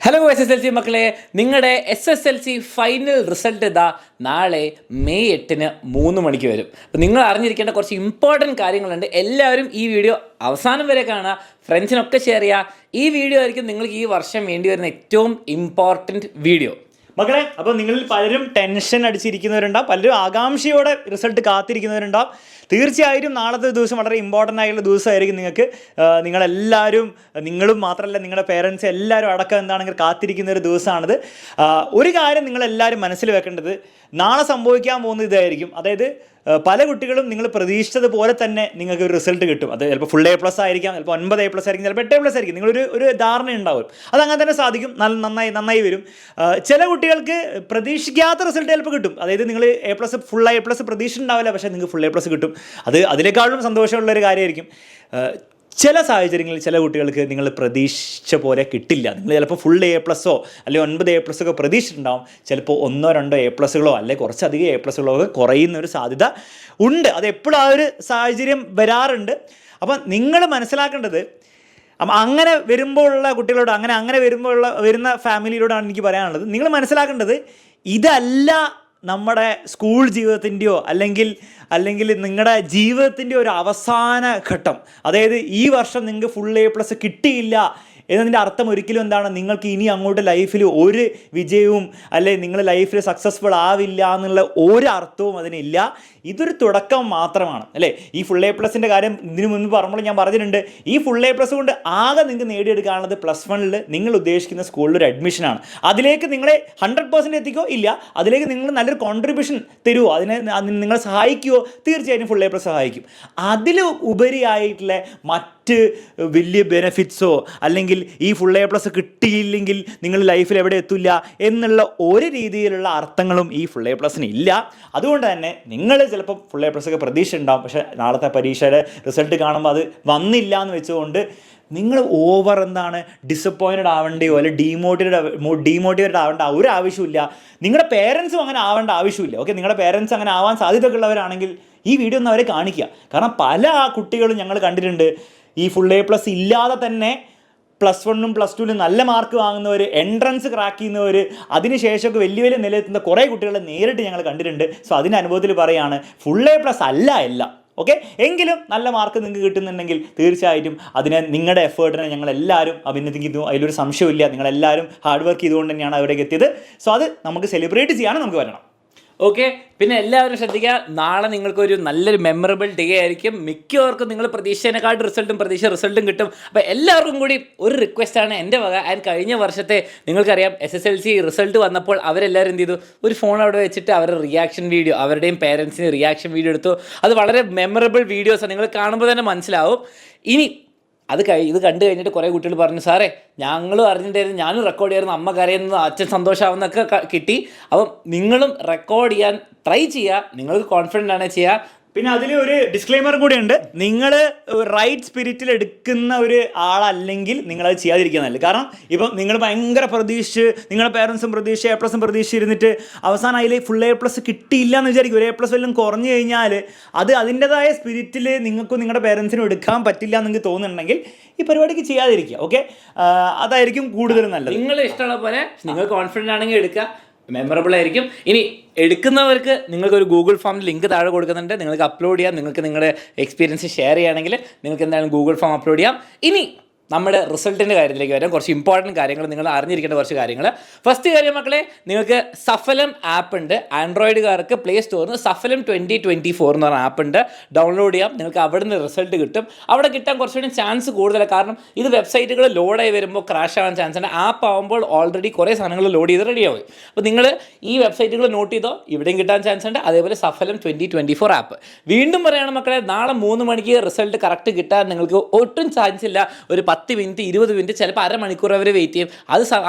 Hello SSLC മക്കളെ, നിങ്ങളുടെ SSLC final result ഇതാ നാളെ മെയ് 8-ന് 3 മണിക്ക് വരും. അപ്പോൾ നിങ്ങൾ അറിഞ്ഞിരിക്കേണ്ട കുറച്ച് ഇമ്പോർട്ടൻറ്റ് കാര്യങ്ങളുണ്ട്. എല്ലാവരും ഈ വീഡിയോ അവസാനം വരെ കാണുക, ഫ്രണ്ട്സിനൊക്കെ ഷെയർ ചെയ്യുക. ഈ വീഡിയോ ആയിരിക്കും നിങ്ങൾക്ക് ഈ വർഷം വേണ്ടി വരുന്ന ഏറ്റവും ഇമ്പോർട്ടൻറ്റ് വീഡിയോ. മക്കളെ, അപ്പോൾ നിങ്ങളിൽ പലരും ടെൻഷൻ അടിച്ചിരിക്കുന്നവരുണ്ടാവും, പലരും ആകാംക്ഷയോടെ റിസൾട്ട് കാത്തിരിക്കുന്നവരുണ്ടാവും. തീർച്ചയായും നാളത്തെ ദിവസം വളരെ ഇമ്പോർട്ടൻ്റ് ആയിട്ടുള്ള ദിവസമായിരിക്കും നിങ്ങൾക്ക്. നിങ്ങളെല്ലാവരും, നിങ്ങളും മാത്രമല്ല നിങ്ങളുടെ പേരൻസ് എല്ലാവരും അടക്കം എന്താണെങ്കിൽ കാത്തിരിക്കുന്ന ഒരു ദിവസമാണിത്. ഒരു കാര്യം നിങ്ങളെല്ലാവരും മനസ്സിൽ വെക്കേണ്ടത്, നാളെ സംഭവിക്കാൻ പോകുന്നത് ഇതായിരിക്കും. അതായത് പല കുട്ടികളും നിങ്ങൾ പ്രതീക്ഷിച്ചതുപോലെ തന്നെ നിങ്ങൾക്ക് ഒരു റിസൾട്ട് കിട്ടും. അത് ചിലപ്പോൾ ഫുൾ A+ ആയിരിക്കാം, ചിലപ്പോൾ 9 A+ ആയിരിക്കും, ചിലപ്പോൾ 8 A+ ആയിരിക്കും. നിങ്ങളൊരു ധാരണ ഉണ്ടാവും, അതങ്ങനെ തന്നെ സാധിക്കും, നന്നായി വരും. ചില കുട്ടികൾക്ക് പ്രതീക്ഷിക്കാത്ത റിസൾട്ട് ചിലപ്പോൾ കിട്ടും. അതായത് നിങ്ങൾ ഫുൾ A+ പ്രതീക്ഷ ഉണ്ടാവില്ല, പക്ഷേ നിങ്ങൾക്ക് ഫുൾ A+ കിട്ടും. അതിനേക്കാളും സന്തോഷമുള്ളൊരു കാര്യമായിരിക്കും. ചില സാഹചര്യങ്ങളിൽ ചില കുട്ടികൾക്ക് നിങ്ങൾ പ്രതീക്ഷിച്ച പോലെ കിട്ടില്ല. നിങ്ങൾ ചിലപ്പോൾ ഫുൾ A+ അല്ലെങ്കിൽ 9 A+ ഒക്കെ പ്രതീക്ഷിച്ചിട്ടുണ്ടാവും. ചിലപ്പോൾ 1-2 A+, അല്ലെങ്കിൽ കുറച്ചധികം A+, ഒക്കെ കുറയുന്ന ഒരു സാധ്യത ഉണ്ട്. അത് എപ്പോഴും ആ ഒരു സാഹചര്യം വരാറുണ്ട്. അപ്പം നിങ്ങൾ മനസ്സിലാക്കേണ്ടത്, അങ്ങനെ വരുമ്പോഴുള്ള കുട്ടികളോട്, അങ്ങനെ വരുന്ന ഫാമിലിയോടാണ് എനിക്ക് പറയാനുള്ളത്. നിങ്ങൾ മനസ്സിലാക്കേണ്ടത്, ഇതല്ല നമ്മുടെ സ്കൂൾ ജീവിതത്തിൻ്റെയോ അല്ലെങ്കിൽ നിങ്ങളുടെ ജീവിതത്തിൻ്റെ ഒരു അവസാന ഘട്ടം. അതായത് ഈ വർഷം നിങ്ങൾക്ക് ഫുൾ A+ കിട്ടിയില്ല എന്നതിൻ്റെ അർത്ഥം ഒരിക്കലും എന്താണ്, നിങ്ങൾക്ക് ഇനി അങ്ങോട്ട് ലൈഫിൽ ഒരു വിജയവും അല്ലെങ്കിൽ നിങ്ങൾ ലൈഫിൽ സക്സസ്ഫുൾ ആവില്ല എന്നുള്ള ഒരു അർത്ഥവും അതിനില്ല. ഇതൊരു തുടക്കം മാത്രമാണ്, അല്ലേ? ഈ ഫുൾ A+ൻ്റെ കാര്യം ഇതിനു മുൻപ് പറയുമ്പോൾ ഞാൻ പറഞ്ഞിട്ടുണ്ട്. ഈ ഫുൾ A+ കൊണ്ട് ആകെ നിങ്ങൾക്ക് നേടിയെടുക്കാനുള്ളത് +1 നിങ്ങൾ ഉദ്ദേശിക്കുന്ന സ്കൂളിൽ ഒരു അഡ്മിഷനാണ്. അതിലേക്ക് നിങ്ങളെ 100% എത്തിക്കോ ഇല്ല, അതിലേക്ക് നിങ്ങൾ നല്ലൊരു കോൺട്രിബ്യൂഷൻ തരുമോ, അതിനെ നിങ്ങളെ സഹായിക്കുമോ, തീർച്ചയായും ഫുൾ A+ സഹായിക്കും. അതിൽ ഉപരിയായിട്ടുള്ള മറ്റ് വലിയ ബെനിഫിറ്റ്സോ അല്ലെങ്കിൽ ഈ ഫുൾ A+ കിട്ടിയില്ലെങ്കിൽ നിങ്ങൾ ലൈഫിൽ എവിടെ എത്തില്ല എന്നുള്ള ഒരു രീതിയിലുള്ള അർത്ഥങ്ങളും ഈ ഫുൾ A+ന് ഇല്ല. അതുകൊണ്ട് തന്നെ നിങ്ങൾ ചിലപ്പോൾ ഫുൾ A+ ഒക്കെ പ്രതീക്ഷ ഉണ്ടാവും, പക്ഷേ നാളത്തെ പരീക്ഷയുടെ റിസൾട്ട് കാണുമ്പോൾ അത് വന്നില്ല എന്ന് വെച്ചുകൊണ്ട് നിങ്ങൾ ഡിസപ്പോയിൻറ്റഡ് ആവേണ്ടയോ അല്ലെങ്കിൽ ഡീമോട്ടിവേറ്റഡ് ആവേണ്ട ഒരു ആവശ്യമില്ല. നിങ്ങളുടെ പേരൻസും അങ്ങനെ ആവേണ്ട ആവശ്യമില്ല. ഓക്കെ, നിങ്ങളുടെ പേരൻസ് അങ്ങനെ ആവാൻ സാധ്യതയൊക്കെ ഉള്ളവരാണെങ്കിൽ ഈ വീഡിയോ ഒന്ന് അവരെ കാണിക്കുക. കാരണം പല കുട്ടികളും ഞങ്ങൾ കണ്ടിട്ടുണ്ട്, ഈ ഫുൾ A+ ഇല്ലാതെ തന്നെ +1 +2 നല്ല മാർക്ക് വാങ്ങുന്നവർ, എൻട്രൻസ് ക്രാക്ക് ചെയ്യുന്നവർ, അതിനുശേഷമൊക്കെ വലിയ നിലയെത്തുന്ന കുറേ കുട്ടികളെ നേരിട്ട് ഞങ്ങൾ കണ്ടിട്ടുണ്ട്. സോ അതിൻ്റെ അനുഭവത്തിൽ പറയുകയാണ്, ഫുൾ A+ അല്ല. ഓക്കെ, എങ്കിലും നല്ല മാർക്ക് നിങ്ങൾക്ക് കിട്ടുന്നുണ്ടെങ്കിൽ തീർച്ചയായിട്ടും അതിനെ, നിങ്ങളുടെ എഫേർട്ടിനെ ഞങ്ങളെല്ലാവരും അഭിനന്ദിക്കുന്നു. അതിലൊരു സംശയമില്ല. നിങ്ങളെല്ലാവരും ഹാർഡ് വർക്ക് ചെയ്തുകൊണ്ട് തന്നെയാണ് അവിടേക്ക് എത്തിയത്. സോ അത് നമുക്ക് സെലിബ്രേറ്റ് ചെയ്യാനും നമുക്ക് വരണം. ഓക്കെ, പിന്നെ എല്ലാവരും ശ്രദ്ധിക്കുക, നാളെ നിങ്ങൾക്കൊരു നല്ലൊരു മെമ്മറബിൾ ഡേ ആയിരിക്കും. മിക്കവർക്കും നിങ്ങൾ പ്രതീക്ഷേനെക്കാട്ടും റിസൾട്ടും കിട്ടും. അപ്പോൾ എല്ലാവർക്കും കൂടി ഒരു റിക്വസ്റ്റാണ് എൻ്റെ വക. ആൻഡ് കഴിഞ്ഞ വർഷത്തെ നിങ്ങൾക്കറിയാം, SSLC റിസൾട്ട് വന്നപ്പോൾ അവരെല്ലാവരും എന്ത് ചെയ്തു, ഒരു ഫോൺ അവിടെ വെച്ചിട്ട് അവരുടെ റിയാക്ഷൻ വീഡിയോ, അവരുടെയും പേരൻസിന് റിയാക്ഷൻ വീഡിയോ എടുത്തു. അത് വളരെ മെമ്മറബിൾ വീഡിയോസാണ്, നിങ്ങൾ കാണുമ്പോൾ തന്നെ മനസ്സിലാവും. ഇനി ഇത് കണ്ടു കഴിഞ്ഞിട്ട് കുറേ കുട്ടികൾ പറഞ്ഞു, സാറേ ഞങ്ങളും അറിഞ്ഞിട്ടായിരുന്നു, ഞാനും റെക്കോർഡ് ചെയ്യായിരുന്നു, അമ്മ കരയുന്നത്, അച്ഛൻ സന്തോഷമാവുന്നൊക്കെ കിട്ടി. അപ്പം നിങ്ങളും റെക്കോർഡ് ചെയ്യാൻ ട്രൈ ചെയ്യുക, നിങ്ങൾക്ക് കോൺഫിഡൻ്റ് ആണ് ചെയ്യുക. പിന്നെ അതിൽ ഒരു ഡിസ്ക്ലെയിമറും കൂടി ഉണ്ട്, നിങ്ങൾ റൈറ്റ് സ്പിരിറ്റിൽ എടുക്കുന്ന ഒരു ആളല്ലെങ്കിൽ നിങ്ങളത് ചെയ്യാതിരിക്കുക നല്ലത്. കാരണം ഇപ്പം നിങ്ങൾ ഭയങ്കര പ്രതീക്ഷിച്ച്, നിങ്ങളുടെ പേരൻസും A+ പ്രതീക്ഷിച്ചിരുന്നിട്ട് അവസാനം അതിൽ ഫുൾ A+ കിട്ടിയില്ല എന്ന് വിചാരിക്കും. ഒരു A+ വല്ലതും കുറഞ്ഞു കഴിഞ്ഞാൽ അത് അതിൻ്റെതായ സ്പിരിറ്റിൽ നിങ്ങൾക്കും നിങ്ങളുടെ പേരൻസിനും എടുക്കാൻ പറ്റില്ല എന്ന് നിങ്ങൾക്ക് തോന്നുന്നുണ്ടെങ്കിൽ ഈ പരിപാടിക്ക് ചെയ്യാതിരിക്കുക. ഓക്കെ, അതായിരിക്കും കൂടുതൽ നല്ലത്. നിങ്ങൾ ഇഷ്ടമുള്ള പോലെ നിങ്ങൾ കോൺഫിഡൻ്റ് ആണെങ്കിൽ എടുക്കുക, മെമ്മറബിൾ ആയിരിക്കും. ഇനി എടുക്കുന്നവർക്ക് നിങ്ങൾക്കൊരു ഗൂഗിൾ ഫോം ലിങ്ക് താഴെ കൊടുക്കുന്നുണ്ട്, നിങ്ങൾക്ക് അപ്ലോഡ് ചെയ്യാം. നിങ്ങൾക്ക് നിങ്ങളുടെ എക്സ്പീരിയൻസ് ഷെയർ ചെയ്യുകയാണെങ്കിൽ നിങ്ങൾക്ക് എന്തായാലും ഗൂഗിൾ ഫോം അപ്ലോഡ് ചെയ്യാം. ഇനി നമ്മുടെ റിസൾട്ടിൻ്റെ കാര്യത്തിലേക്ക് വരാം. കുറച്ച് ഇമ്പോർട്ടൻറ്റ് കാര്യങ്ങൾ നിങ്ങൾ അറിഞ്ഞിരിക്കേണ്ട കുറച്ച് കാര്യങ്ങൾ. ഫസ്റ്റ് കാര്യം മക്കളെ, നിങ്ങൾക്ക് സഫലം ആപ്പ് ഉണ്ട്. ആൻഡ്രോയിഡുകാർക്ക് പ്ലേ സ്റ്റോറിന് സഫലം 2024 എന്ന് പറഞ്ഞ ആപ്പ് ഉണ്ട്, ഡൗൺലോഡ് ചെയ്യാം. നിങ്ങൾക്ക് അവിടെ നിന്ന് റിസൾട്ട് കിട്ടും. അവിടെ കിട്ടാൻ കുറച്ചുകൂടി ചാൻസ് കൂടുതലാണ്. കാരണം ഇത് വെബ്സൈറ്റുകൾ ലോഡായി വരുമ്പോൾ ക്രാഷ് ആവാൻ ചാൻസ് ഉണ്ട്. ആപ്പ് ആകുമ്പോൾ ഓൾറെഡി കുറേ സാധനങ്ങൾ ലോഡ് ചെയ്ത് റെഡിയാവും. അപ്പോൾ നിങ്ങൾ ഈ വെബ്സൈറ്റുകൾ നോട്ട് ചെയ്തോ, ഇവിടെയും കിട്ടാൻ ചാൻസ് ഉണ്ട്. അതേപോലെ സഫലം 2024 ആപ്പ്. വീണ്ടും പറയുകയാണ് മക്കളെ, നാളെ 3 മണിക്ക് റിസൾട്ട് കറക്റ്റ് കിട്ടാൻ നിങ്ങൾക്ക് ഒട്ടും ചാൻസ് ഇല്ല. ഒരു 10 മിനിറ്റ് 20 മിനിറ്റ്, ചിലപ്പോൾ അരമണിക്കൂർ വരെ വെയിറ്റ് ചെയ്യും.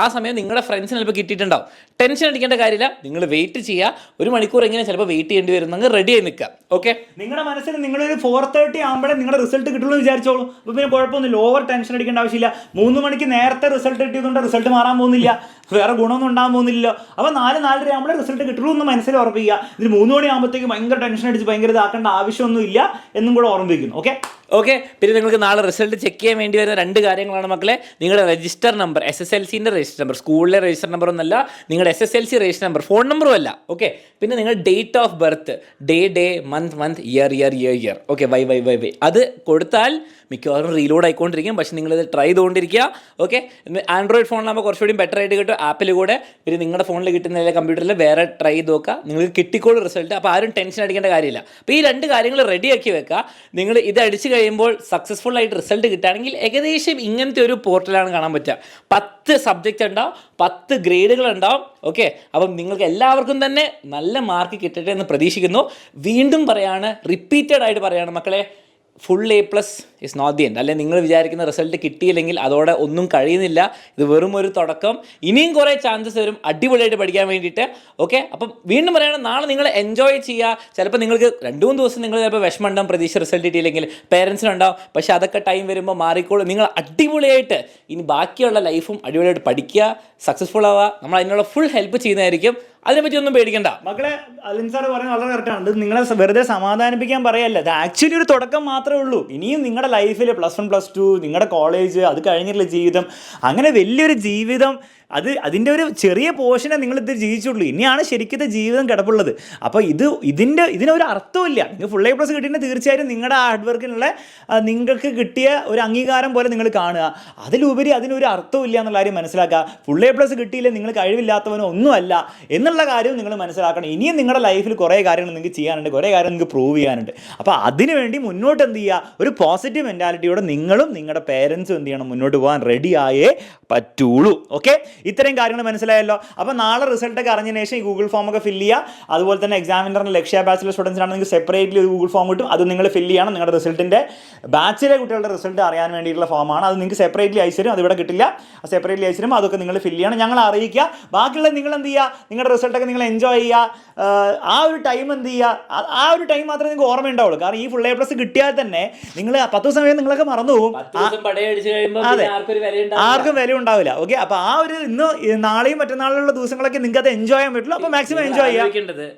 ആ സമയം നിങ്ങളുടെ ഫ്രണ്ട്സിന് ചിലപ്പോൾ കിട്ടിയിട്ടുണ്ടാവും. ടെൻഷൻ അടിക്കേണ്ട കാര്യമില്ല, നിങ്ങൾ വെയിറ്റ് ചെയ്യുക. 1 മണിക്കൂർ എങ്ങനെ ചിലപ്പോൾ വെയിറ്റ് ചെയ്യേണ്ടി വരുന്നെങ്കിൽ റെഡി ആയി നിൽക്കുക. ഓക്കെ, നിങ്ങളുടെ മനസ്സിൽ നിങ്ങളൊരു 4:30 ആകുമ്പോഴേ നിങ്ങളുടെ റിസൾട്ട് കിട്ടുള്ളൂ എന്ന് വിചാരിച്ചോളൂ. അപ്പോൾ പിന്നെ കുഴപ്പമൊന്നുമില്ല, ഓവർ ടെൻഷൻ അടിക്കേണ്ട ആവശ്യമില്ല. 3 മണിക്ക് നേരത്തെ റിസൾട്ട് കിട്ടിയതുകൊണ്ട് റിസൾട്ട് മാറാൻ പോകുന്നില്ല, വേറെ ഗുണമൊന്നും ഉണ്ടാകാൻ പോകുന്നില്ലല്ലോ. അപ്പോൾ 4-4:30 ആകുമ്പോഴേ റിസൾട്ട് കിട്ടുള്ളൂ എന്ന് മനസ്സിൽ ഉറപ്പിക്കുക. ഇതിന് 3 മണി ആകുമ്പോഴത്തേക്ക് ഭയങ്കര ടെൻഷൻ അടിച്ച് ഭയങ്കര ഇതാക്കേണ്ട ആവശ്യമൊന്നുമില്ല എന്നും കൂടെ ഓർമ്മിപ്പിക്കുന്നു. Okay, okay. പിന്നെ നിങ്ങൾക്ക് നാളെ റിസൾട്ട് ചെക്ക് ചെയ്യാൻ വേണ്ടി വരുന്ന 2 കാര്യങ്ങളാണ് മക്കളെ. നിങ്ങളുടെ രജിസ്റ്റർ നമ്പർ, SSLCൻ്റെ രജിസ്റ്റർ നമ്പർ, സ്കൂളിലെ രജിസ്റ്റർ നമ്പർ ഒന്നല്ല, നിങ്ങളുടെ SSLC രജിസ്റ്റർ നമ്പർ, ഫോൺ നമ്പറും അല്ല. ഓക്കെ. പിന്നെ നിങ്ങളുടെ date of birth, day, month, year. Okay, why അത് കൊടുത്താൽ മിക്കവാറും റീലോഡ് ആയിക്കൊണ്ടിരിക്കും. പക്ഷേ നിങ്ങളിത് ട്രൈ ചെയ്തുകൊണ്ടിരിക്കുക. ഓക്കെ. ആൻഡ്രോയിഡ് ഫോണിലാകുമ്പോൾ കുറച്ചുകൂടി ബെറ്റർ ആയിട്ട് കിട്ടും. ആപ്പിൽ കൂടെ പിന്നെ നിങ്ങളുടെ ഫോണിൽ കിട്ടുന്ന കമ്പ്യൂട്ടറിൽ വേറെ ട്രൈ ചെയ്ത് നോക്കുക. നിങ്ങൾക്ക് കിട്ടിക്കോളും റിസൾട്ട്. അപ്പോൾ ആരും ടെൻഷൻ അടിക്കേണ്ട കാര്യമില്ല. അപ്പോൾ ഈ 2 കാര്യങ്ങൾ റെഡിയാക്കി വെക്കുക. നിങ്ങൾ ഇത് അടിച്ച് കഴിയുമ്പോൾ സക്സസ്ഫുൾ ആയിട്ട് റിസൾട്ട് കിട്ടുകയാണെങ്കിൽ ഏകദേശം ഇങ്ങനത്തെ ഒരു പോർട്ടലാണ് കാണാൻ പറ്റുക. 10 സബ്ജക്റ്റ് ഉണ്ടാവും, 10 ഗ്രേഡുകൾ ഉണ്ടാവും. ഓക്കെ. അപ്പം നിങ്ങൾക്ക് എല്ലാവർക്കും തന്നെ നല്ല മാർക്ക് കിട്ടട്ടെ എന്ന് പ്രതീക്ഷിക്കുന്നു. വീണ്ടും പറയാണ്, റിപ്പീറ്റഡ് ആയിട്ട് പറയാണ് മക്കളെ, full A+ is not the end. അല്ലെങ്കിൽ നിങ്ങൾ വിചാരിക്കുന്ന റിസൾട്ട് കിട്ടിയില്ലെങ്കിൽ അതോടെ ഒന്നും കഴിയുന്നില്ല. ഇത് വെറും ഒരു തുടക്കം. ഇനിയും കുറേ ചാൻസസ് വരും അടിപൊളിയായിട്ട് പഠിക്കാൻ വേണ്ടിയിട്ട്. ഓക്കെ. അപ്പം വീണ്ടും പറയുകയാണ്, നാളെ നിങ്ങൾ എൻജോയ് ചെയ്യുക. ചിലപ്പോൾ നിങ്ങൾക്ക് 2-3 ദിവസം നിങ്ങൾ ചിലപ്പോൾ വിഷമം ഉണ്ടാവും, പ്രതീക്ഷ റിസൾട്ട് കിട്ടിയില്ലെങ്കിൽ പേരൻസിനുണ്ടാവും. പക്ഷേ അതൊക്കെ ടൈം വരുമ്പോൾ മാറിക്കോളും. നിങ്ങൾ അടിപൊളിയായിട്ട് ഇനി ബാക്കിയുള്ള ലൈഫും അടിപൊളിയായിട്ട് പഠിക്കുക, സക്സസ്ഫുൾ ആവുക. നമ്മൾ അതിനുള്ള ഫുൾ ഹെൽപ്പ് ചെയ്യുന്നതായിരിക്കും. അതിനെപ്പറ്റി ഒന്നും പേടിക്കണ്ട മക്കളെ. അലിൻ സാർ പറയുന്നത് വളരെ കറക്റ്റാണ്. ഇത് നിങ്ങളെ വെറുതെ സമാധാനിപ്പിക്കാൻ പറയല്ല, ഇത് ആക്ച്വലി ഒരു തുടക്കം മാത്രമേ ഉള്ളൂ. ഇനിയും നിങ്ങളുടെ ലൈഫിൽ +1 +2 നിങ്ങളുടെ കോളേജ്, അത് കഴിഞ്ഞിട്ടുള്ള ജീവിതം, അങ്ങനെ വലിയൊരു ജീവിതം, അതിൻ്റെ ഒരു ചെറിയ പോർഷനെ നിങ്ങളിത് ജീവിച്ചുള്ളൂ. ഇനിയാണ് ശരിക്കും ജീവിതം കിടപ്പുള്ളത്. അപ്പോൾ ഇതിനൊരു അർത്ഥമില്ല. നിങ്ങൾ ഫുൾ A+ കിട്ടിയിട്ട് തീർച്ചയായും നിങ്ങളുടെ ഹാർഡ് വർക്കിനുള്ള നിങ്ങൾക്ക് കിട്ടിയ ഒരു അംഗീകാരം പോലെ നിങ്ങൾ കാണുക. അതിലുപരി അതിനൊരു അർത്ഥമില്ല എന്നുള്ള കാര്യം മനസ്സിലാക്കുക. ഫുൾ A+ കിട്ടിയില്ല നിങ്ങൾ കഴിവില്ലാത്തവനോ ഒന്നുമല്ല എന്നുള്ള കാര്യവും നിങ്ങൾ മനസ്സിലാക്കണം. ഇനിയും നിങ്ങളുടെ ലൈഫിൽ കുറേ കാര്യങ്ങൾ നിങ്ങൾക്ക് ചെയ്യാനുണ്ട്, കുറേ കാര്യം നിങ്ങൾക്ക് പ്രൂവ് ചെയ്യാനുണ്ട്. അപ്പോൾ അതിനുവേണ്ടി മുന്നോട്ട് എന്ത് ചെയ്യുക, ഒരു പോസിറ്റീവ് മെൻറ്റാലിറ്റിയോടെ നിങ്ങളും നിങ്ങളുടെ പേരൻസും എന്ത് ചെയ്യണം, മുന്നോട്ട് പോകാൻ റെഡിയായേ പറ്റുള്ളൂ. ഓക്കെ. ഇത്രയും കാര്യങ്ങൾ മനസ്സിലായല്ലോ. അപ്പോൾ നാളെ റിസൾട്ടൊക്കെ അറിഞ്ഞതിന് ശേഷം ഈ ഗൂഗിൾ ഫോമൊക്കെ ഫില്ല് ചെയ്യുക. അതുപോലെ തന്നെ എക്സാമിനറിൻ്റെ ലക്ഷ്യ ബാച്ചിലെ സ്റ്റുഡൻസിനാണ് നിങ്ങൾക്ക് സെപ്പറേറ്റ്ലി ഒരു ഗൂഗിൾ ഫോം കിട്ടും. അത് നിങ്ങൾ ഫില്ല് ചെയ്യണം. നിങ്ങളുടെ റിസൾട്ടിൻ്റെ ബാച്ചിലെ കുട്ടികളുടെ റിസൾട്ട് അറിയാൻ വേണ്ടിയിട്ടുള്ള ഫോമാണ്. അത് നിങ്ങൾക്ക് സെപ്പറേറ്റ്ലി അയച്ചു തരും. അതിവിടെ കിട്ടില്ല, സെപ്പറേറ്റ്ലി അയച്ചു തരും. അതൊക്കെ നിങ്ങൾ ഫില്ല് ചെയ്യണം, ഞങ്ങൾ അറിയിക്കുക. ബാക്കിയുള്ള നിങ്ങൾ എന്ത് ചെയ്യുക, നിങ്ങളുടെ റിസൾട്ടൊക്കെ നിങ്ങൾ എൻജോയ് ചെയ്യുക. ആ ഒരു ടൈം എന്ത് ചെയ്യുക, ആ ഒരു ടൈം മാത്രമേ നിങ്ങൾക്ക് ഓർമ്മ ഉണ്ടാവുള്ളൂ. കാരണം ഈ ഫുൾ A+ കിട്ടിയാൽ തന്നെ നിങ്ങൾ 10 ദിവസം കഴിഞ്ഞ് നിങ്ങളൊക്കെ മറന്നു പോകും. അതെ, ആർക്കും വില ഉണ്ടാവില്ല. ഓക്കെ. അപ്പോൾ ആ ഒരു നാളെയും മറ്റന്നാളിലുള്ള ദിവസങ്ങളൊക്കെ നിങ്ങൾക്ക് അത് എൻജോയ് ചെയ്യാൻ പറ്റുള്ളൂ. അപ്പോൾ മാക്സിമം എൻജോയ് ചെയ്യാം.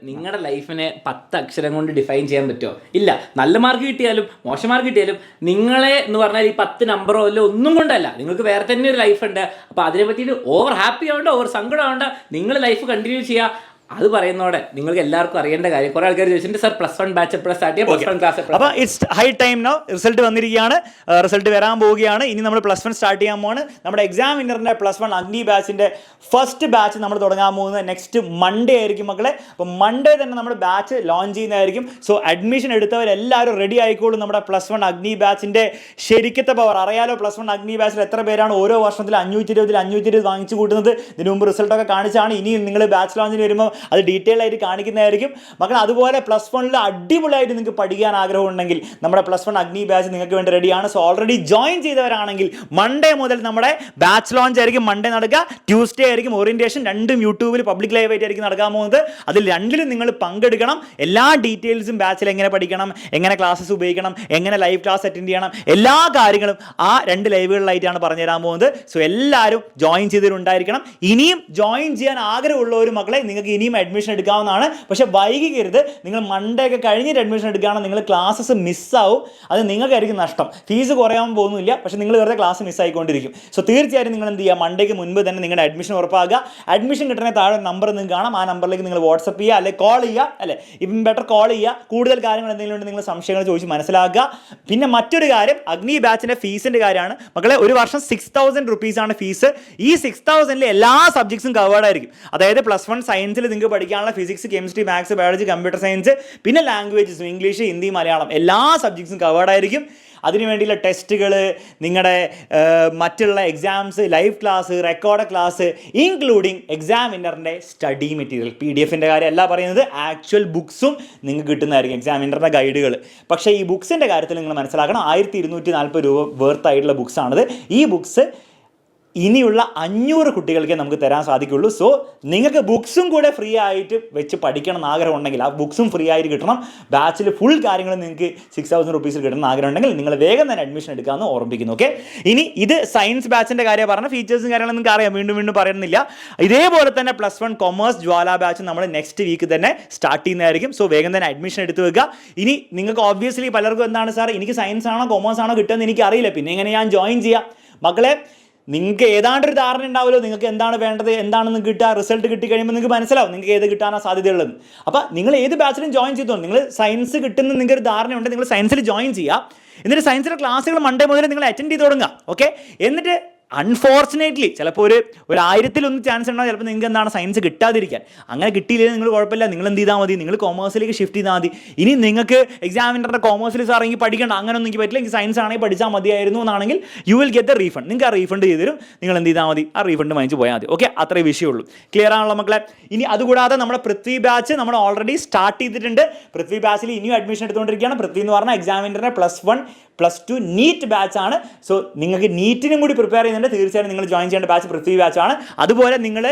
നിങ്ങളുടെ ലൈഫിനെ 10 അക്ഷരം കൊണ്ട് ഡിഫൈൻ ചെയ്യാൻ പറ്റുമോ? ഇല്ല. നല്ല മാർക്ക് കിട്ടിയാലും മോശം മാർക്ക് കിട്ടിയാലും നിങ്ങളെ എന്ന് പറഞ്ഞാൽ ഈ 10 നമ്പറോ അല്ല ഒന്നും കൊണ്ടല്ല. നിങ്ങൾക്ക് വേറെ തന്നെ ഒരു ലൈഫ് ഉണ്ട്. അപ്പോൾ അതിനെ പറ്റിയിട്ട് ഓവർ ഹാപ്പി ആവേണ്ട, ഓവർ സങ്കടം ആവേണ്ട. നിങ്ങൾ ലൈഫ് കണ്ടിന്യൂ ചെയ്യുക. അത് പറയുന്നതോടെ നിങ്ങൾക്ക് എല്ലാവർക്കും അറിയേണ്ട കാര്യം, കുറേ ആൾക്കാർ ചോദിച്ചിട്ടുണ്ട് സാർ +1 ബാച്ച് എപ്പോഴാണ് സ്റ്റാർട്ട് ചെയ്യുക, +1 ക്ലാസ്. അപ്പോൾ it's high time no. Result വന്നിരിക്കുകയാണ്, റിസൾട്ട് വരാൻ പോവുകയാണ്. ഇനി നമ്മൾ +1 സ്റ്റാർട്ട് ചെയ്യാൻ പോവാണ്. നമ്മുടെ എക്സാം വിന്നറിൻ്റെ +1 അഗ്നി ബാച്ചിൻ്റെ ഫസ്റ്റ് ബാച്ച് നമ്മൾ തുടങ്ങാൻ പോകുന്നത് നെക്സ്റ്റ് മൺഡേ ആയിരിക്കും മക്കളെ. അപ്പോൾ മൺഡേ തന്നെ നമ്മൾ ബാച്ച് ലോഞ്ച് ചെയ്യുന്നതായിരിക്കും. സോ അഡ്മിഷൻ എടുത്തവരെല്ലാവരും റെഡി ആയിക്കോളും. നമ്മുടെ +1 അഗ്നി ബാച്ചിൻ്റെ ശരിക്കത്തെ പവർ അറിയാലോ. +1 അഗ്നി ബാച്ചിൽ എത്ര പേരാണ് ഓരോ വർഷത്തിൽ 520 വാങ്ങിച്ചു കൂട്ടുന്നത്. ഇതിനു മുമ്പ് റിസൾട്ടൊക്കെ കാണിച്ചാണ്. ഇനിയും നിങ്ങൾ ബാച്ച് ലോഞ്ചിന് വരുമ്പോൾ അത് ഡീറ്റെയിൽ ആയിട്ട് കാണിക്കുന്നതായിരിക്കും മക്കൾ. അതുപോലെ +1 അടിപൊളിയായിട്ട് നിങ്ങൾക്ക് പഠിക്കാൻ ആഗ്രഹം ഉണ്ടെങ്കിൽ നമ്മുടെ +1 അഗ്നി ബാച്ച് നിങ്ങൾക്ക് വേണ്ടി റെഡിയാണ്. സോ ഓൾറെഡി ജോയിൻ ചെയ്തവരാണെങ്കിൽ മൺഡേ മുതൽ നമ്മുടെ ബാച്ച് ലോഞ്ച് ആയിരിക്കും. മൺഡേ നടക്കുക, ട്യൂസ്ഡേ ആയിരിക്കും ഓറിയന്റേഷൻ. രണ്ടും യൂട്യൂബിൽ പബ്ലിക് ലൈവ് ആയിട്ടായിരിക്കും നടക്കാൻ പോകുന്നത്. അതിൽ രണ്ടിലും നിങ്ങൾ പങ്കെടുക്കണം. എല്ലാ ഡീറ്റെയിൽസും ബാച്ചിൽ എങ്ങനെ പഠിക്കണം, എങ്ങനെ ക്ലാസ്സസ് ഉപയോഗിക്കണം, എങ്ങനെ ലൈവ് ക്ലാസ് അറ്റൻഡ് ചെയ്യണം, എല്ലാ കാര്യങ്ങളും ആ 2 ലൈവുകളിലായിട്ടാണ് പറഞ്ഞു തരാൻ പോകുന്നത്. സോ എല്ലാവരും ജോയിൻ ചെയ്തിട്ടുണ്ടായിരിക്കണം. ഇനിയും ജോയിൻ ചെയ്യാൻ ആഗ്രഹമുള്ളവർ മക്കളെ നിങ്ങൾക്ക് ഇനിയും അഡ്മിഷൻ എടുക്കാവുന്നതാണ്. പക്ഷേ വൈകിക്കരുത്. നിങ്ങൾ മൺഡേ ഒക്കെ കഴിഞ്ഞിട്ട് അഡ്മിഷൻ എടുക്കുകയാണെങ്കിൽ നിങ്ങൾ ക്ലാസ്സസ് മിസ്സാവും. അത് നിങ്ങൾക്കായിരിക്കും നഷ്ടം. ഫീസ് കുറയാൻ പോകുന്നില്ല, പക്ഷേ നിങ്ങൾ വെറുതെ ക്ലാസ് മിസ്സായിക്കൊണ്ടിരിക്കും. സോ തീർച്ചയായും നിങ്ങൾ എന്ത് ചെയ്യുക, മൺഡേക്ക് മുൻപ് തന്നെ നിങ്ങളുടെ അഡ്മിഷൻ ഉറപ്പാക്കുക. അഡ്മിഷൻ കിട്ടുന്ന താഴെ നമ്പർ നിങ്ങൾക്ക് കാണാം. ആ നമ്പറിലേക്ക് നിങ്ങൾ വാട്സപ്പ് ചെയ്യുക, അല്ലെങ്കിൽ കോൾ ചെയ്യുക. അല്ലേ, ഇപ്പം ബെറ്റർ കോൾ ചെയ്യുക. കൂടുതൽ കാര്യങ്ങൾ എന്തെങ്കിലും ഉണ്ടെങ്കിൽ നിങ്ങൾ സംശയങ്ങൾ ചോദിച്ച് മനസ്സിലാക്കുക. പിന്നെ മറ്റൊരു കാര്യം, അഗ്നി ബാച്ചിൻ്റെ ഫീസിൻ്റെ കാര്യമാണ് മക്കളെ. ഒരു വർഷം 6000 റുപ്പീസാണ് ഫീസ്. ഈ 6000 എല്ലാ സബ്ജക്ട്സും കവേർഡ് ആയിരിക്കും. അതായത് +1 സയൻസിൽ നിങ്ങൾക്ക് പഠിക്കാനുള്ള physics, chemistry, maths, biology, computer science, പിന്നെ ലാംഗ്വേജസ് ഇംഗ്ലീഷ്, ഹിന്ദി, മലയാളം എല്ലാ സബ്ജക്ട്സും കവേർഡ് ആയിരിക്കും. അതിനുവേണ്ടിയുള്ള ടെസ്റ്റുകൾ, നിങ്ങളുടെ മറ്റുള്ള exams, live class, record class, including exam വിന്നറിൻ്റെ സ്റ്റഡി മെറ്റീരിയൽ. PDF-ൻ്റെ കാര്യമല്ല പറയുന്നത്, ആക്ച്വൽ ബുക്സും നിങ്ങൾക്ക് കിട്ടുന്നതായിരിക്കും, എക്സാം വിന്നറിൻ്റെ ഗൈഡുകൾ. പക്ഷേ ഈ ബുക്സിൻ്റെ കാര്യത്തിൽ നിങ്ങൾ മനസ്സിലാക്കണം, 1240 രൂപ വേർത്ത് ആയിട്ടുള്ള ബുക്സാണിത്. ഈ ബുക്സ് ഇനിയുള്ള 500 കുട്ടികൾക്ക് നമുക്ക് തരാൻ സാധിക്കുള്ളൂ. സോ നിങ്ങൾക്ക് ബുക്സും കൂടെ ഫ്രീ ആയിട്ട് വെച്ച് പഠിക്കണം എന്ന് ആഗ്രഹം ഉണ്ടെങ്കിൽ, ആ ബുക്സും ഫ്രീ ആയിട്ട് കിട്ടണം, ബാച്ചിൽ ഫുൾ കാര്യങ്ങൾ നിങ്ങൾക്ക് 6000 റുപ്പീസിൽ കിട്ടണം ആഗ്രഹം ഉണ്ടെങ്കിൽ നിങ്ങൾ വേഗം തന്നെ അഡ്മിഷൻ എടുക്കാമെന്ന് ഓർമ്മിപ്പിക്കുന്നു. ഓക്കെ, ഇനി ഇത് സയൻസ് ബാച്ചിൻ്റെ കാര്യം പറഞ്ഞ ഫീച്ചേഴ്സും കാര്യങ്ങളും നിങ്ങൾക്ക് അറിയാം, വീണ്ടും പറയുന്നില്ല. ഇതേപോലെ തന്നെ +1 കൊമേഴ്സ് ജ്വാല ബാച്ച് നമ്മൾ നെക്സ്റ്റ് വീക്ക് തന്നെ സ്റ്റാർട്ട് ചെയ്യുന്നതായിരിക്കും. സോ വേഗം തന്നെ അഡ്മിഷൻ എടുത്ത് വെക്കുക. ഇനി നിങ്ങൾക്ക് ഓബ്വിയസ്ലി പലർക്കും എന്താണ് സാർ, എനിക്ക് സയൻസ് ആണോ കൊമേഴ്സ് ആണോ കിട്ടുമെന്ന് എനിക്ക് അറിയില്ല, പിന്നെ എങ്ങനെ ഞാൻ ജോയിൻ ചെയ്യാം? മക്കളെ, നിങ്ങൾക്ക് ഏതാണ്ടൊരു ധാരണ ഉണ്ടാവുമല്ലോ നിങ്ങൾക്ക് എന്താണ് വേണ്ടത്, എന്താണെന്ന് കിട്ടുക. റിസൾട്ട് കിട്ടി കഴിയുമ്പോൾ നിങ്ങൾക്ക് മനസ്സിലാവും നിങ്ങൾക്ക് ഏത് കിട്ടാനാണ് സാധ്യതയുള്ളത്. അപ്പോൾ നിങ്ങൾ ഏത് ബാച്ചിലും ജോയിൻ ചെയ്തോ, നിങ്ങൾ സയൻസ് കിട്ടുന്ന നിങ്ങൾക്ക് ഒരു ധാരണയുണ്ട്, നിങ്ങൾ സയൻസിൽ ജോയിൻ ചെയ്യുക. എന്നിട്ട് സയൻസിലെ ക്ലാസ്സുകൾ മൺഡേ മുതൽ നിങ്ങൾ അറ്റൻഡ് ചെയ്ത് തുടങ്ങുക. ഓക്കെ, എന്നിട്ട് അൺഫോർച്ചുനേറ്റ്ലി ചിലപ്പോൾ ഒരു 1000-1 ചാൻസ് ഉണ്ടാവും ചിലപ്പോൾ നിങ്ങൾക്ക് എന്താണ് സയൻസ് കിട്ടാതിരിക്കാൻ. അങ്ങനെ കിട്ടിയില്ലെങ്കിൽ നിങ്ങൾ കുഴപ്പമില്ല, നിങ്ങൾ എന്ത് ചെയ്താൽ മതി, നിങ്ങൾ കൊമേഴ്സിലേക്ക് ഷിഫ്റ്റ് ചെയ്താൽ മതി. ഇനി നിങ്ങൾക്ക് എക്സാമിനറുടെ കൊമേഴ്സിൽ സാർ എനിക്ക് പഠിക്കേണ്ട, അങ്ങനെയൊന്നും എനിക്ക് പറ്റില്ല, എനിക്ക് സയൻസ് ആണെങ്കിൽ പഠിച്ചാൽ മതിയായിരുന്നു എന്നാണെങ്കിൽ you will get A refund. നിങ്ങൾക്ക് ആ റീഫണ്ട് ചെയ്ത് തരും, നിങ്ങൾ എന്ത് ചെയ്താൽ മതി, ആ റീഫണ്ട് വാങ്ങിച്ച് പോയാൽ മതി. ഓക്കെ, അത്രേ വിഷയമുള്ളൂ. ക്ലിയർ ആണല്ലോ മക്കളെ? ഇനി അതുകൂടാതെ നമ്മുടെ പൃഥ്വി ബാച്ച് നമ്മൾ ഓൾറെഡി സ്റ്റാർട്ട് ചെയ്തിട്ടുണ്ട്. പൃഥ്വി ബാച്ചിൽ ഇനിയും അഡ്മിഷൻ എടുത്തുകൊണ്ടിരിക്കുകയാണ്. പൃഥ്വി എന്ന് പറഞ്ഞാൽ എക്സാമിനറിൻ്റെ +1 +2 നീറ്റ് ബാച്ചാണ്. സോ നിങ്ങൾക്ക് നീറ്റിനും കൂടി പ്രിപ്പയർ ചെയ്യുന്നുണ്ട്, തീർച്ചയായും നിങ്ങൾ ജോയിൻ ചെയ്യേണ്ട ബാച്ച് പൃഥ്വി ബാച്ചാണ്. അതുപോലെ നിങ്ങൾ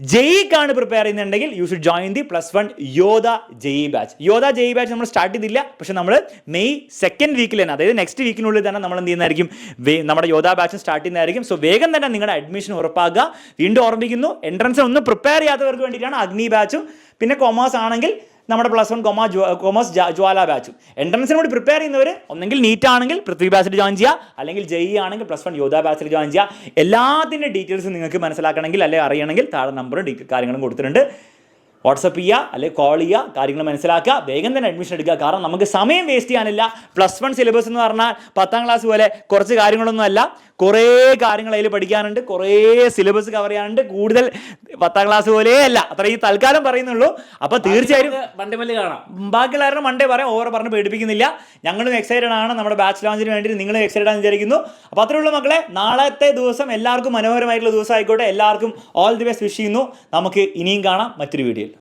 ജെയ്ക്കാണ് പ്രിപ്പയർ ചെയ്യുന്നുണ്ടെങ്കിൽ you should join the +1 Yodha JEE batch. Yodha JEE batch നമ്മൾ സ്റ്റാർട്ട് ചെയ്തില്ല, പക്ഷേ നമ്മൾ മെയ് 2nd വീക്കിൽ തന്നെ, അതായത് നെക്സ്റ്റ് വീക്കിനുള്ളിൽ തന്നെ നമ്മൾ എന്ത് ചെയ്യുന്നതായിരിക്കും, നമ്മുടെ യോധ ബാച്ച് സ്റ്റാർട്ട് ചെയ്യുന്നതായിരിക്കും. സോ വേഗം തന്നെ നിങ്ങളുടെ അഡ്മിഷൻ ഉറപ്പാക്കുക. വീണ്ടും ഓർമ്മിക്കുന്നു, എൻട്രൻസ് ഒന്നും പ്രിപ്പയർ ചെയ്യാത്തവർക്ക് വേണ്ടിയിട്ടാണ് അഗ്നി ബാച്ചും, പിന്നെ കൊമേഴ്സ് ആണെങ്കിൽ നമ്മുടെ +1 കൊമേഴ്സ് ജ്വാല ബാച്ചും. എൻട്രൻസിന് കൂടി പ്രിപ്പയർ ചെയ്യുന്നവർ ഒന്നെങ്കിൽ നീറ്റ് ആണെങ്കിൽ പൃഥ്വി ബാച്ചിൽ ജോയിൻ ചെയ്യുക, അല്ലെങ്കിൽ ജെയ് ആണെങ്കിൽ +1 യോധ ബാച്ചിൽ ജോയിൻ ചെയ്യുക. എല്ലാത്തിൻ്റെ ഡീറ്റെയിൽസ് നിങ്ങൾക്ക് മനസ്സിലാക്കണമെങ്കിൽ അല്ലെങ്കിൽ അറിയണമെങ്കിൽ താഴെ നമ്പറും കാര്യങ്ങളും കൊടുത്തിട്ടുണ്ട്. വാട്സപ്പ് ചെയ്യുക അല്ലെങ്കിൽ കോൾ ചെയ്യുക, കാര്യങ്ങൾ മനസ്സിലാക്കുക, വേഗം തന്നെ അഡ്മിഷൻ എടുക്കുക. കാരണം നമുക്ക് സമയം വേസ്റ്റ് ചെയ്യാനില്ല. +1 സിലബസ് എന്ന് പറഞ്ഞാൽ 10ാം ക്ലാസ് പോലെ കുറച്ച് കാര്യങ്ങളൊന്നും അല്ല, കുറേ കാര്യങ്ങൾ അതിൽ പഠിക്കാനുണ്ട്, കുറേ സിലബസ് കവർ ചെയ്യാനുണ്ട്. കൂടുതൽ 10ാം ക്ലാസ് പോലെ അല്ല, അത്ര ഈ തൽക്കാലം പറയുന്നുള്ളൂ. അപ്പോൾ തീർച്ചയായും മണ്ടേ കാണാം, ബാക്കിയുള്ളവരുടെ മണ്ടേ പറയാം, ഓവർ പറഞ്ഞ് പേടിപ്പിക്കുന്നില്ല. ഞങ്ങളും എക്സൈറ്റഡ് ആണ്, നമ്മുടെ ബാച്ച് ലോഞ്ചിന് വേണ്ടി നിങ്ങളും എക്സൈറ്റഡ് ആണെന്ന് വിചാരിക്കുന്നു. അപ്പോൾ അത്രയുള്ള മക്കളെ, നാളത്തെ ദിവസം എല്ലാവർക്കും മനോഹരമായിട്ടുള്ള ദിവസം ആയിക്കോട്ടെ. എല്ലാവർക്കും ഓൾ ദി ബെസ്റ്റ് വിഷ് ചെയ്യുന്നു. നമുക്ക് ഇനിയും കാണാം മറ്റൊരു വീഡിയോയിൽ.